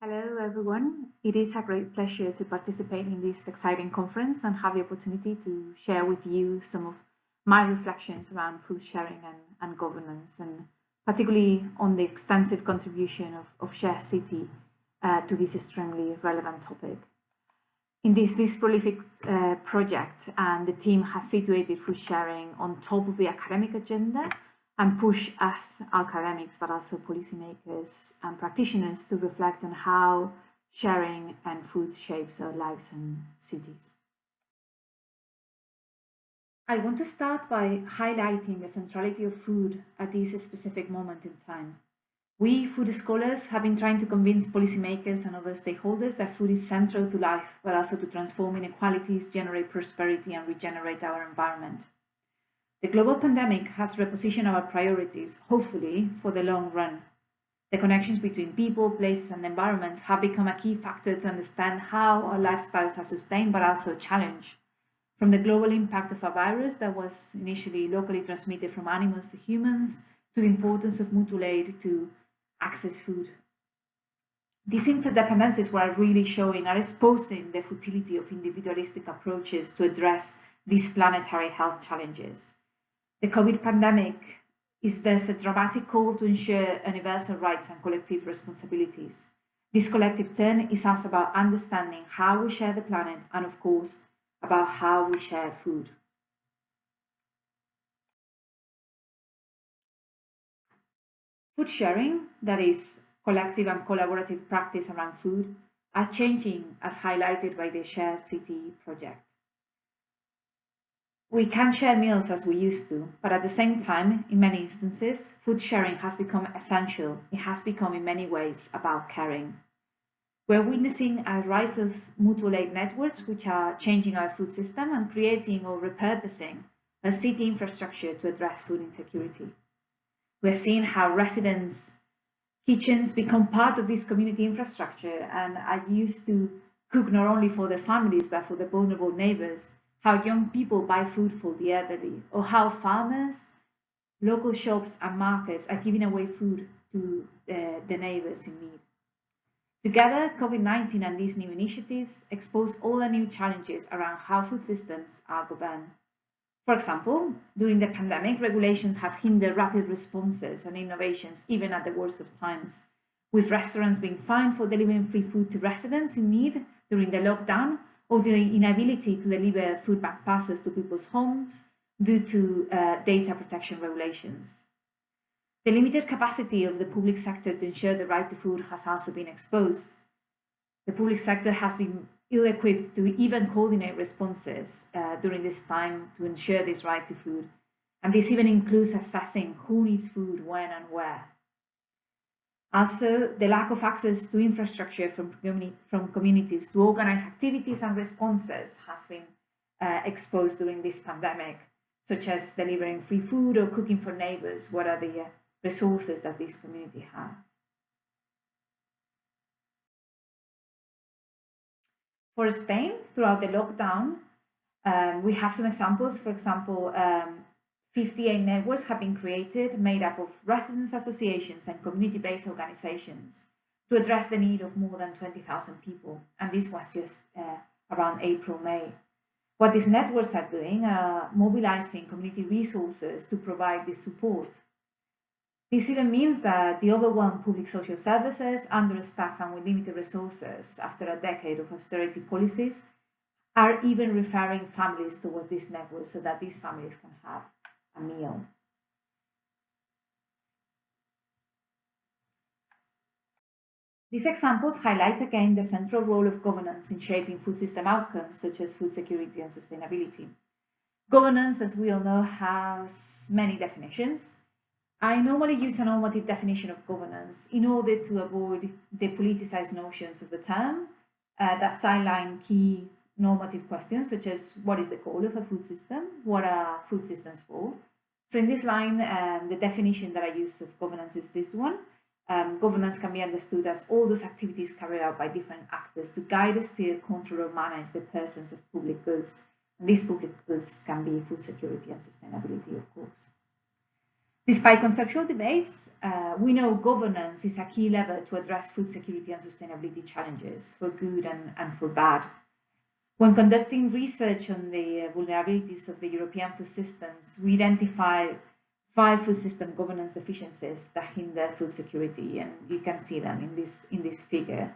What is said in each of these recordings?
Hello, everyone. It is a great pleasure to participate in this exciting conference and have the opportunity to share with you some of my reflections around food sharing and governance, and particularly on the extensive contribution of SHARECITY to this extremely relevant topic. In this prolific project, and the team has situated food sharing on top of the academic agenda and push us academics, but also policymakers and practitioners to reflect on how sharing and food shapes our lives and cities. I want to start by highlighting the centrality of food at this specific moment in time. We, food scholars, have been trying to convince policymakers and other stakeholders that food is central to life, but also to transform inequalities, generate prosperity, and regenerate our environment. The global pandemic has repositioned our priorities, hopefully, for the long run. The connections between people, places, and environments have become a key factor to understand how our lifestyles are sustained but also challenged. From the global impact of a virus that was initially locally transmitted from animals to humans, to the importance of mutual aid to access food. These interdependencies are really showing, are exposing the futility of individualistic approaches to address these planetary health challenges. The COVID pandemic is thus a dramatic call to ensure universal rights and collective responsibilities. This collective turn is also about understanding how we share the planet and, of course, about how we share food. Food sharing, that is, collective and collaborative practice around food, are changing as highlighted by the SHARECITY project. We can share meals as we used to, but at the same time, in many instances, food sharing has become essential. It has become in many ways about caring. We're witnessing a rise of mutual aid networks which are changing our food system and creating or repurposing a city infrastructure to address food insecurity. We're seeing how residents' kitchens become part of this community infrastructure and are used to cook not only for their families but for the vulnerable neighbors, how young people buy food for the elderly, or how farmers, local shops and markets are giving away food to the neighbors in need. Together, COVID-19 and these new initiatives expose all the new challenges around how food systems are governed. For example, during the pandemic, regulations have hindered rapid responses and innovations, even at the worst of times, with restaurants being fined for delivering free food to residents in need during the lockdown, or the inability to deliver food bank passes to people's homes due to data protection regulations. The limited capacity of the public sector to ensure the right to food has also been exposed. The public sector has been ill-equipped to even coordinate responses during this time to ensure this right to food. And this even includes assessing who needs food, when and where. Also, the lack of access to infrastructure from communities to organize activities and responses has been exposed during this pandemic, such as delivering free food or cooking for neighbors. What are the resources that this community have? For Spain, throughout the lockdown, we have some examples. For example, 58 networks have been created, made up of residents' associations and community-based organizations to address the need of more than 20,000 people. And this was just around April, May. What these networks are doing are mobilizing community resources to provide this support. This even means that the overwhelmed public social services, understaffed and with limited resources after a decade of austerity policies, are even referring families towards this network so that these families can have a meal. These examples highlight again the central role of governance in shaping food system outcomes such as food security and sustainability. Governance, as we all know, has many definitions. I normally use a normative definition of governance in order to avoid the politicized notions of the term that sideline key normative questions such as what is the goal of a food system, what are food systems for. So in this line, the definition that I use of governance is this one. Governance can be understood as all those activities carried out by different actors to guide, steer, control, or manage the persons of public goods. And these public goods can be food security and sustainability, of course. Despite conceptual debates, we know governance is a key lever to address food security and sustainability challenges, for good and for bad. When conducting research on the vulnerabilities of the European food systems, we identify 5 food system governance deficiencies that hinder food security, and you can see them in this figure.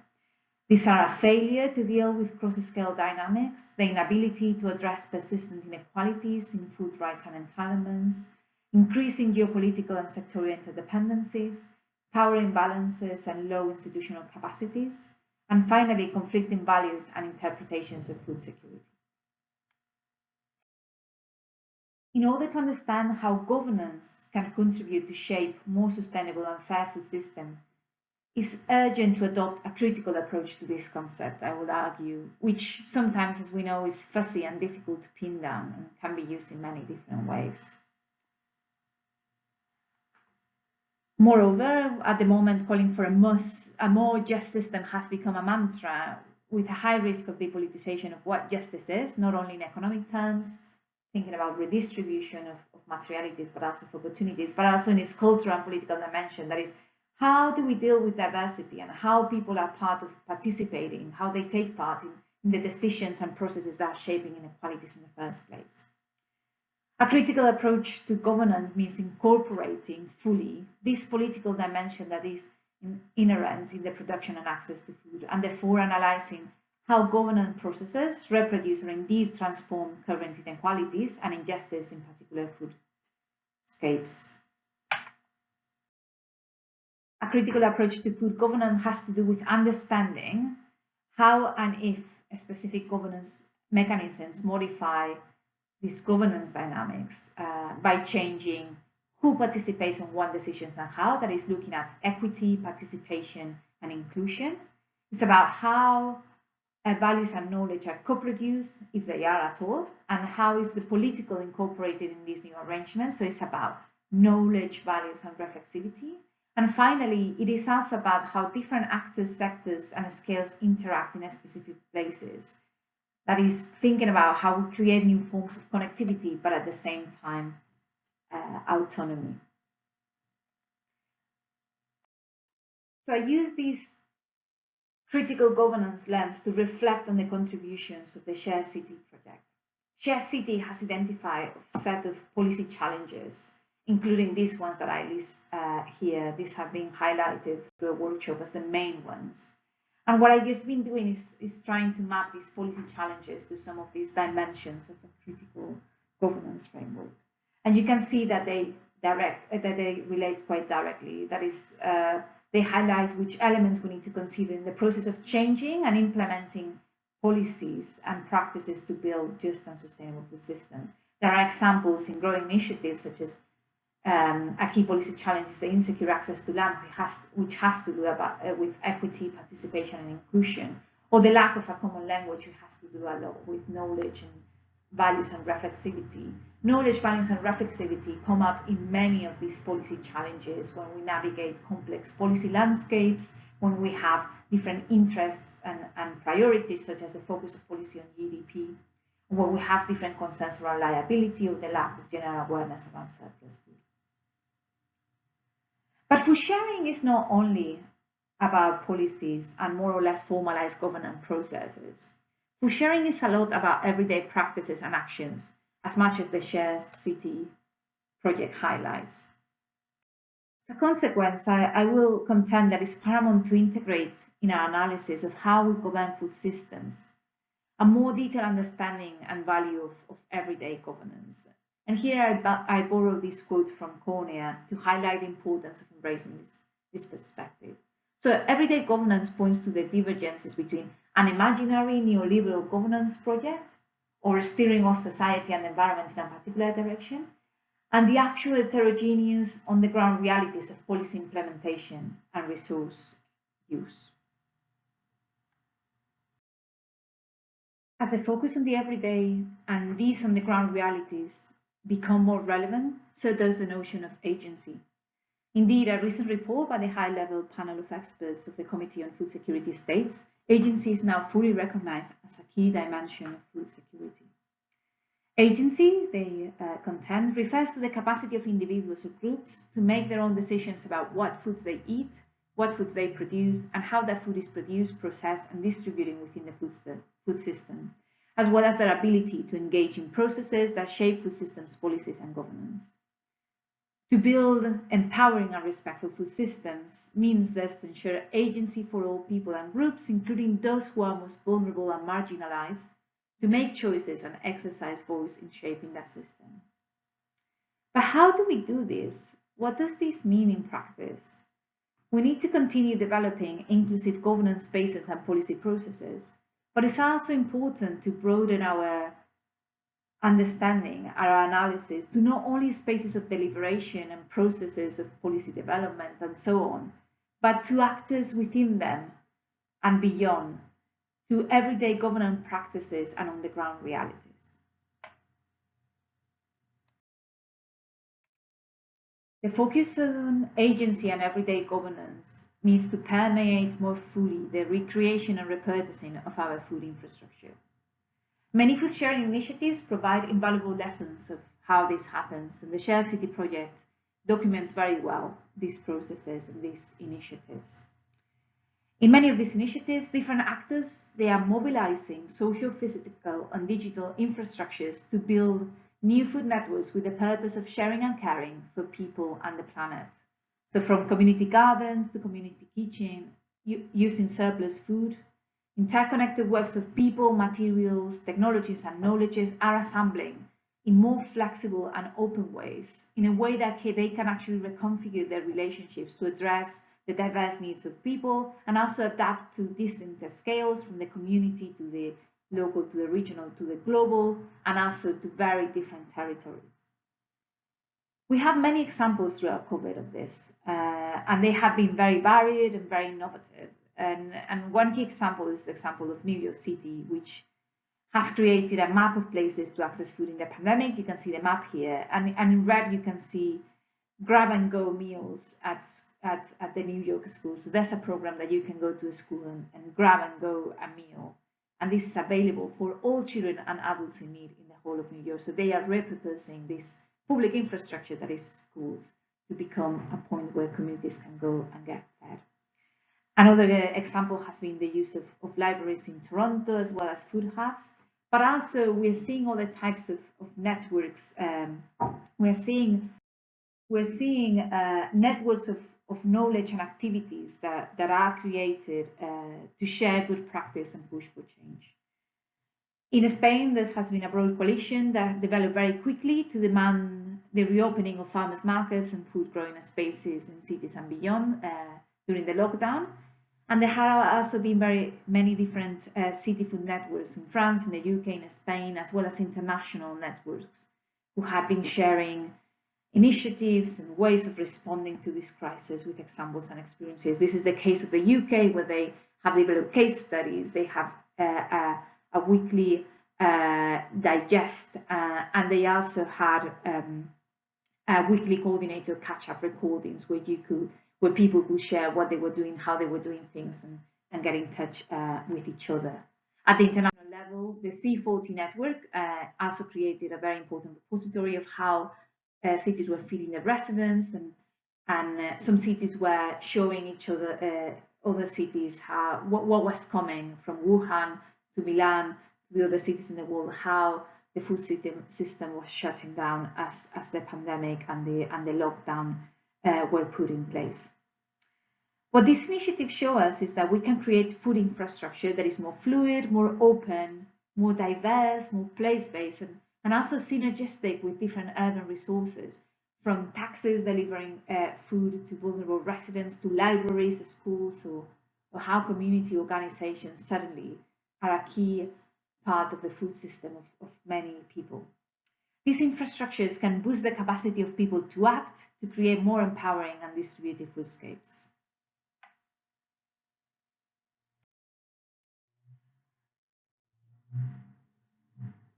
These are a failure to deal with cross-scale dynamics, the inability to address persistent inequalities in food rights and entitlements, increasing geopolitical and sectorial interdependencies, power imbalances and low institutional capacities, and finally, conflicting values and interpretations of food security. In order to understand how governance can contribute to shape more sustainable and fair food systems, it's urgent to adopt a critical approach to this concept, I would argue, which sometimes, as we know, is fuzzy and difficult to pin down and can be used in many different ways. Moreover, at the moment, calling for a more just system has become a mantra, with a high risk of depoliticization of what justice is, not only in economic terms, thinking about redistribution of materialities, but also of opportunities, but also in its cultural and political dimension. That is, how do we deal with diversity and how people are part of participating, how they take part in the decisions and processes that are shaping inequalities in the first place. A critical approach to governance means incorporating fully this political dimension that is inherent in the production and access to food, and therefore analyzing how governance processes reproduce or indeed transform current inequalities and injustice in particular foodscapes. A critical approach to food governance has to do with understanding how and if specific governance mechanisms modify these governance dynamics by changing who participates on what decisions and how. That is looking at equity, participation, and inclusion. It's about how values and knowledge are co-produced, if they are at all, and how is the political incorporated in these new arrangements. So it's about knowledge, values, and reflexivity. And finally, it is also about how different actors, sectors, and scales interact in specific places. That is thinking about how we create new forms of connectivity, but at the same time, autonomy. So I use this critical governance lens to reflect on the contributions of the SHARECITY project. SHARECITY has identified a set of policy challenges, including these ones that I list here. These have been highlighted through a workshop as the main ones. And what I've just been doing is trying to map these policy challenges to some of these dimensions of a critical governance framework. And you can see that they relate quite directly. That is, they highlight which elements we need to consider in the process of changing and implementing policies and practices to build just and sustainable food systems. There are examples in growing initiatives such as a key policy challenge is the insecure access to land, which has to do with equity, participation, and inclusion, or the lack of a common language, which has to do a lot with knowledge and values and reflexivity. Knowledge, values, and reflexivity come up in many of these policy challenges when we navigate complex policy landscapes, when we have different interests and priorities, such as the focus of policy on GDP, when we have different concerns around liability or the lack of general awareness around surplus food. But food sharing is not only about policies and more or less formalized governance processes. Food sharing is a lot about everyday practices and actions, as much as the SHARECITY project highlights. As a consequence, I will contend that it's paramount to integrate in our analysis of how we govern food systems a more detailed understanding and value of everyday governance. And here I borrow this quote from Cornea to highlight the importance of embracing this perspective. So everyday governance points to the divergences between an imaginary neoliberal governance project or steering of society and environment in a particular direction, and the actual heterogeneous on-the-ground realities of policy implementation and resource use. As the focus on the everyday and these on-the-ground realities become more relevant, so does the notion of agency. Indeed, a recent report by the high-level panel of experts of the Committee on Food Security states agency is now fully recognized as a key dimension of food security. Agency, they contend, refers to the capacity of individuals or groups to make their own decisions about what foods they eat, what foods they produce, and how that food is produced, processed, and distributed within the food system, as well as their ability to engage in processes that shape food systems, policies, and governance. To build empowering and respectful food systems means thus to ensure agency for all people and groups, including those who are most vulnerable and marginalized, to make choices and exercise voice in shaping that system. But how do we do this? What does this mean in practice? We need to continue developing inclusive governance spaces and policy processes, but it's also important to broaden our understanding, our analysis, to not only spaces of deliberation and processes of policy development and so on, but to actors within them and beyond, to everyday governance practices and on-the-ground realities. The focus on agency and everyday governance needs to permeate more fully the recreation and repurposing of our food infrastructure. Many food sharing initiatives provide invaluable lessons of how this happens, and the SHARECITY project documents very well these processes and these initiatives. In many of these initiatives, different actors, they are mobilizing social, physical, and digital infrastructures to build new food networks with the purpose of sharing and caring for people and the planet. So from community gardens to community kitchen, using surplus food, interconnected webs of people, materials, technologies, and knowledges are assembling in more flexible and open ways, in a way that they can actually reconfigure their relationships to address the diverse needs of people and also adapt to distant scales from the community to the local, to the regional, to the global, and also to very different territories. We have many examples throughout COVID of this, and they have been very varied and very innovative. And one key example is the example of New York City, which has created a map of places to access food in the pandemic. You can see the map here, and in red you can see grab-and-go meals at the New York school. So there's a program that you can go to a school and grab-and-go a meal. And this is available for all children and adults in need in the whole of New York. So they are repurposing this public infrastructure that is schools to become a point where communities can go and get fed. Another example has been the use of libraries in Toronto, as well as food hubs. But also we're seeing other types of networks. We're seeing networks of knowledge and activities that are created to share good practice and push for change. In Spain, there has been a broad coalition that developed very quickly to demand the reopening of farmers' markets and food growing spaces in cities and beyond during the lockdown. And there have also been very many different city food networks in France, in the UK, in Spain, as well as international networks who have been sharing initiatives and ways of responding to this crisis with examples and experiences. This is the case of the UK, where they have developed case studies. They have a weekly digest, and they also had weekly coordinator catch-up recordings where people could share what they were doing, how they were doing things, and get in touch with each other. At the international level, the C40 network also created a very important repository of how cities were feeding their residents, and some cities were showing each other, other cities, what was coming from Wuhan to Milan to the other cities in the world, how the food system was shutting down as the pandemic and the lockdown were put in place. What these initiatives show us is that we can create food infrastructure that is more fluid, more open, more diverse, more place-based, and also synergistic with different urban resources, from taxis delivering food to vulnerable residents, to libraries, schools, or how community organizations suddenly are a key part of the food system of many people. These infrastructures can boost the capacity of people to act, to create more empowering and distributed foodscapes.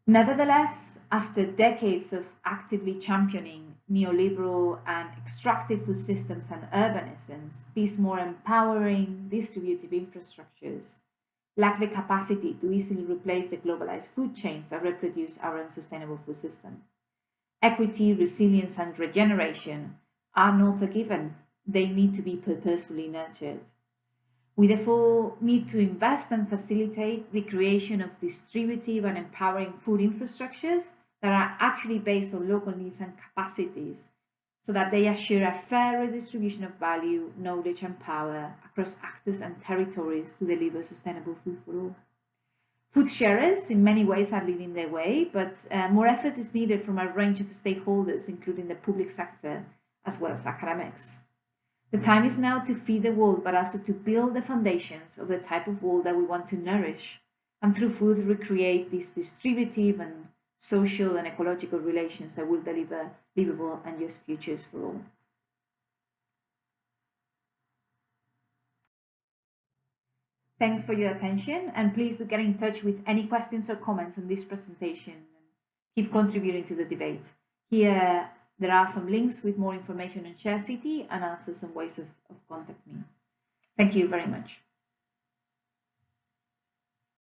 Nevertheless, after decades of actively championing neoliberal and extractive food systems and urbanisms, these more empowering, distributive infrastructures lack the capacity to easily replace the globalized food chains that reproduce our unsustainable food system. Equity, resilience, and regeneration are not a given. They need to be purposefully nurtured. We therefore need to invest and facilitate the creation of distributive and empowering food infrastructures that are actually based on local needs and capacities, so that they assure a fair redistribution of value, knowledge, and power across actors and territories to deliver sustainable food for all. Food sharers in many ways are leading the way, but more effort is needed from a range of stakeholders, including the public sector as well as academics. The time is now to feed the world, but also to build the foundations of the type of world that we want to nourish, and through food recreate these distributive and social and ecological relations that will deliver livable and just futures for all. Thanks for your attention, and please do get in touch with any questions or comments on this presentation and keep contributing to the debate. Here there are some links with more information on SHARECITY and also some ways of contacting me. Thank you very much.